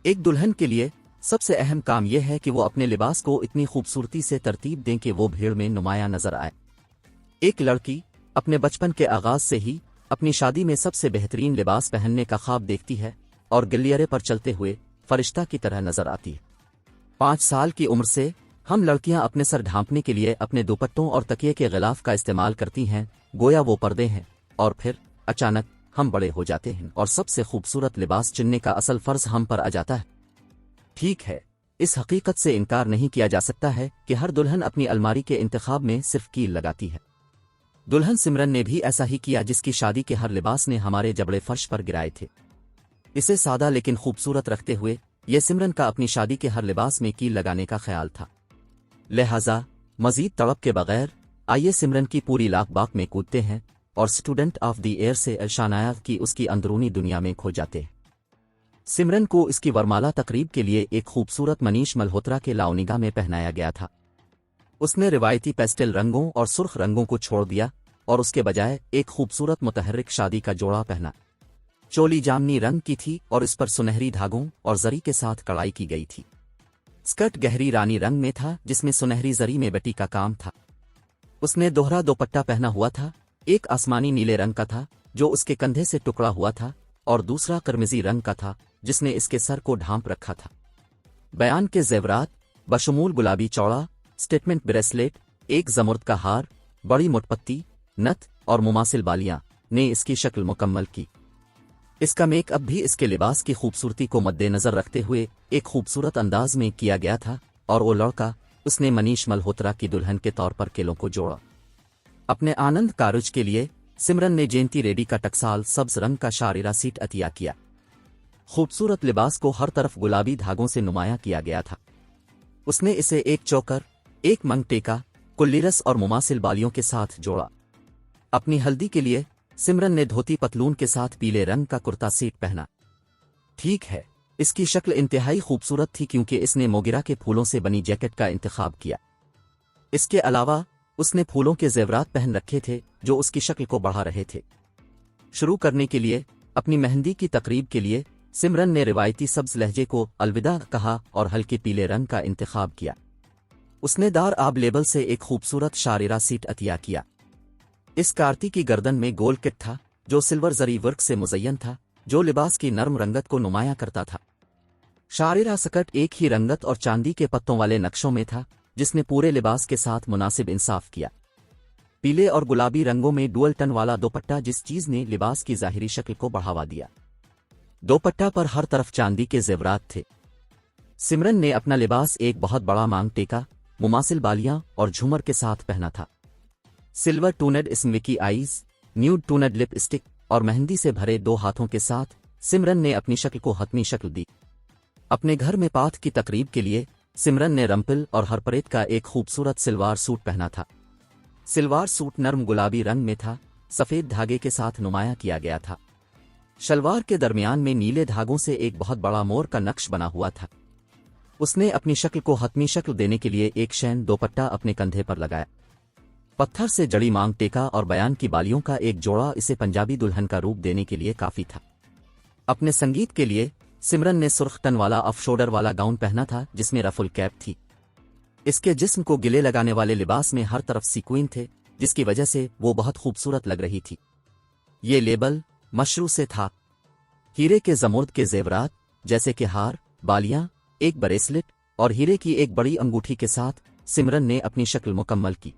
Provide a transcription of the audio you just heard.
ایک دلہن کے لیے سب سے اہم کام یہ ہے کہ وہ اپنے لباس کو اتنی خوبصورتی سے ترتیب دیں کہ وہ بھیڑ میں نمایاں نظر آئے۔ ایک لڑکی اپنے بچپن کے آغاز سے ہی اپنی شادی میں سب سے بہترین لباس پہننے کا خواب دیکھتی ہے اور گلیرے پر چلتے ہوئے فرشتہ کی طرح نظر آتی ہے۔ 5 سال کی عمر سے ہم لڑکیاں اپنے سر ڈھانپنے کے لیے اپنے دوپٹوں اور تکیے کے غلاف کا استعمال کرتی ہیں، گویا وہ پردے ہیں، اور پھر اچانک ہم بڑے ہو جاتے ہیں اور سب سے خوبصورت لباس چننے کا اصل فرض ہم پر آ جاتا ہے۔ ٹھیک ہے، اس حقیقت سے انکار نہیں کیا جا سکتا ہے کہ ہر دلہن اپنی الماری کے انتخاب میں صرف کیل لگاتی ہے۔ دلہن سمرن نے بھی ایسا ہی کیا، جس کی شادی کے ہر لباس نے ہمارے جبڑے فرش پر گرائے تھے۔ اسے سادہ لیکن خوبصورت رکھتے ہوئے یہ سمرن کا اپنی شادی کے ہر لباس میں کیل لگانے کا خیال تھا۔ لہٰذا مزید تڑپ کے بغیر آئیے سمرن کی پوری لاک باک میں کودتے ہیں اور اسٹوڈنٹ آف دی ایئر سے الشانایا کی اس کی اندرونی دنیا میں کھو جاتے ہیں۔ سمرن کو اس کی ورمالا تقریب کے لیے ایک خوبصورت منیش ملہوترا کے لاونگا میں پہنایا گیا تھا۔ اس نے روایتی پیسٹل رنگوں اور سرخ رنگوں کو چھوڑ دیا اور اس کے بجائے ایک خوبصورت متحرک شادی کا جوڑا پہنا۔ چولی جامنی رنگ کی تھی اور اس پر سنہری دھاگوں اور زری کے ساتھ کڑائی کی گئی تھی۔ اسکرٹ گہری رانی رنگ میں تھا جس میں سنہری زری میں بٹی کا کام تھا۔ اس نے دوہرا دوپٹہ پہنا ہوا تھا، ایک آسمانی نیلے رنگ کا تھا جو اس کے کندھے سے ٹکڑا ہوا تھا اور دوسرا قرمزی رنگ کا تھا جس نے اس کے سر کو ڈھانپ رکھا تھا۔ بیان کے زیورات بشمول گلابی چوڑا، سٹیٹمنٹ بریسلیٹ، ایک زمرد کا ہار، بڑی مٹپتی، نتھ اور مماثل بالیاں نے اس کی شکل مکمل کی۔ اس کا میک اپ بھی اس کے لباس کی خوبصورتی کو مد نظر رکھتے ہوئے ایک خوبصورت انداز میں کیا گیا تھا، اور وہ لڑکا اس نے منیش ملہوترا کی دلہن کے طور پر کیلوں کو جوڑا۔ اپنے آنند کارج کے لیے سمرن نے جینتی ریڈی کا ٹکسال سبز رنگ کا شاریرہ سیٹ عطیہ کیا۔ خوبصورت لباس کو ہر طرف گلابی دھاگوں سے نمایاں کیا گیا تھا۔ اس نے اسے ایک چوکر، ایک منگ ٹیکا، کلیرس اور مماثل بالیوں کے ساتھ جوڑا۔ اپنی ہلدی کے لیے سمرن نے دھوتی پتلون کے ساتھ پیلے رنگ کا کرتا سیٹ پہنا۔ ٹھیک ہے، اس کی شکل انتہائی خوبصورت تھی کیونکہ اس نے موگرا کے پھولوں سے بنی جیکٹ کا انتخاب کیا۔ اس کے علاوہ اس نے پھولوں کے زیورات پہن رکھے تھے جو اس کی شکل کو بڑھا رہے تھے۔ شروع کرنے کے لیے اپنی مہندی کی تقریب کے لیے سمرن نے روایتی سبز لہجے کو الوداع کہا اور ہلکے پیلے رنگ کا انتخاب کیا۔ اس نے دار آب لیبل سے ایک خوبصورت شاریرہ سیٹ عطیہ کیا۔ اس کارتی کی گردن میں گول کٹ تھا جو سلور زری ورک سے مزین تھا، جو لباس کی نرم رنگت کو نمایاں کرتا تھا۔ شاریرہ سکرٹ ایک ہی رنگت اور چاندی کے پتوں والے نقشوں میں تھا جس نے پورے لباس کے ساتھ مناسب انصاف کیا۔ پیلے اور گلابی رنگوں میں ڈوئل ٹن والا دوپٹہ جس چیز نے لباس کی ظاہری شکل کو بڑھاوا دیا۔ دوپٹہ پر ہر طرف چاندی کے زیورات تھے۔ سمرن نے اپنا لباس ایک بہت بڑا مانگ ٹیکا، مماثل بالیاں اور جھومر کے ساتھ پہنا تھا۔ Silver toned smoky eyes, nude toned lipstick اور مہندی سے بھرے 2 ہاتھوں کے ساتھ سمرن نے اپنی شکل کو حتمی شکل دی۔ اپنے گھر میں پاتھ کی تقریب کے لیے سمرن نے رمپل اور ہرپریت کا ایک خوبصورت سلوار سوٹ پہنا تھا۔ سلوار سوٹ نرم گلابی رنگ میں تھا، سفید دھاگے کے ساتھ نمایاں کیا گیا تھا۔ شلوار کے درمیان میں نیلے دھاگوں سے ایک بہت بڑا مور کا نقش بنا ہوا تھا۔ اس نے اپنی شکل کو حتمی شکل دینے کے لیے ایک شین دوپٹہ اپنے کندھے پر لگایا۔ پتھر سے جڑی مانگ ٹیکا اور بیان کی بالیوں کا ایک جوڑا اسے پنجابی دلہن کا روپ دینے کے لیے کافی تھا۔ اپنے سنگیت کے لیے سمرن نے سرخ ٹن والا آف شولڈر والا گاؤن پہنا تھا جس میں رفل کیپ تھی۔ اس کے جسم کو گلے لگانے والے لباس میں ہر طرف سیکوین تھے جس کی وجہ سے وہ بہت خوبصورت لگ رہی تھی۔ یہ لیبل مشروع سے تھا۔ ہیرے کے زمرد کے زیورات جیسے کہ ہار، بالیاں، ایک بریسلٹ اور ہیرے کی ایک بڑی انگوٹھی کے ساتھ سمرن نے اپنی شکل مکمل کی۔